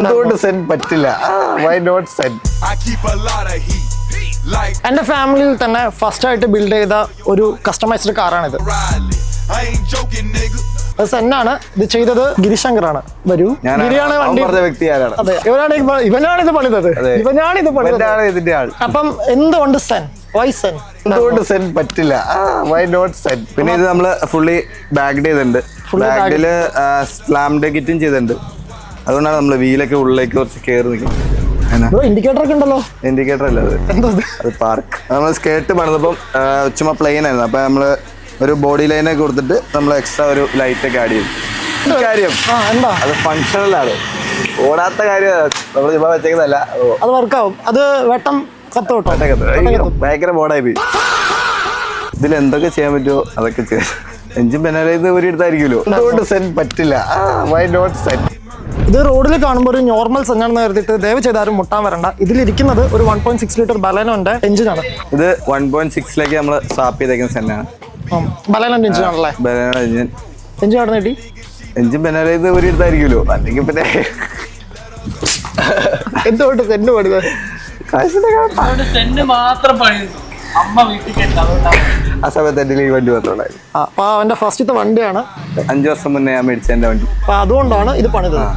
എന്തുകൊണ്ട് സെൻ പറ്റില്ല? വൈ നോട്ട് സെൻ? എന്റെ ഫാമിലിയിൽ തന്നെ ഫസ്റ്റ് ആയിട്ട് ബിൽഡ് ചെയ്ത ഒരു കസ്റ്റമൈസ്ഡ് കാറാണിത്. അത് സെന്നാണ്. ഇത് ചെയ്തത് ഗിരിശങ്കറാണ്. വരൂ, ഗിരിയാണ് വണ്ടി. അതെ, ഇവനാണ് ഇത് പണിതത്. ഇതിന്റെ ആൾ. അപ്പം എന്തുകൊണ്ട് സെൻ? വൈ സെൻ? എന്തുകൊണ്ട് സെൻ പറ്റില്ല? വൈ നോട്ട് സെൻ? പിന്നെ ഇത് നമ്മള് ഫുള്ളി ബാഗ്ഡ് ചെയ്തിട്ടുണ്ട്. ബാഗില് സ്ലാംഡ് കിറ്റും ചെയ്തിട്ടുണ്ട്. അതുകൊണ്ടാണ് നമ്മള് വീലൊക്കെ ഉള്ളിലേക്ക് കുറച്ച് കയറി നിൽക്കുന്നത്. ഇൻഡിക്കേറ്റർ ഒക്കെ ഉണ്ടല്ലോ. ഇൻഡിക്കേറ്റർ അല്ല, അത് പാർക്ക്. നമ്മൾ സ്കേർട്ട് പണിതപ്പം ചുമ്മാ പ്ലെയിൻ ആയിരുന്നു. അപ്പൊ നമ്മള് ഒരു ബോഡി ലൈനൊക്കെ കൊടുത്തിട്ട് നമ്മൾ എക്സ്ട്രാ ഒരു ലൈറ്റ് ഒക്കെ ആഡ് ചെയ്യും. കാര്യം അത് ഫങ്ഷണലാണ്, ഓടാത്ത കാര്യം. നമ്മൾ ചുമ്മാ വെച്ചേക്കുന്നതല്ല, അത് വർക്കാവും. അത് വെട്ടം കത്ത് ഭയങ്കര ബോർഡായി പോയി. ഇതിൽ എന്തൊക്കെ ചെയ്യാൻ പറ്റുമോ അതൊക്കെ ചെയ്യാം. എഞ്ചിൻ പെനലൈസ് ഒരു എടുത്തായിരിക്കുമല്ലോ. എന്തുകൊണ്ട് സെൻ പറ്റില്ല? വൈ നോട്ട് സെൻ? ഇത് റോഡിൽ കാണുമ്പോൾ ഒരു നോർമൽ സെന്നാണെന്ന് കരുതിയിട്ട് ദയവ് ചെയ്താരും മുട്ടാൻ വരണ്ട. ഇതിലിരിക്കുന്നത് ഒരു 1.6 ലിറ്റർ ബലേനോന്റെ എഞ്ചിനാണ്. ഇത് 1.6ലേക്ക് നമ്മൾ സ്വാപ്പ് ചെയ്തേക്കുന്ന സെന്നാണ്. ബലേനോന്റെ എഞ്ചിൻ ആണല്ലേ? Baleno engine. എഞ്ചിൻ അവിടെ കിട്ടി. എഞ്ചിൻ പെനലൈസ് ഒരു എടുത്തായിരിക്കുമല്ലോ, അല്ലെങ്കിൽ പിന്നെ എന്തുകൊണ്ട് സെന്ന് പണിത്? ആ സമയത്ത് എന്റെ ഈ വണ്ടി മാത്രമുണ്ടായിരുന്നു. അപ്പൊ അവന്റെ ഫസ്റ്റത്തെ വണ്ടിയാണ്. 5 വർഷം മുന്നേ ഞാൻ മേടിച്ച എന്റെ വണ്ടി. അപ്പൊ അതുകൊണ്ടാണ് ഇത് പണിതത്.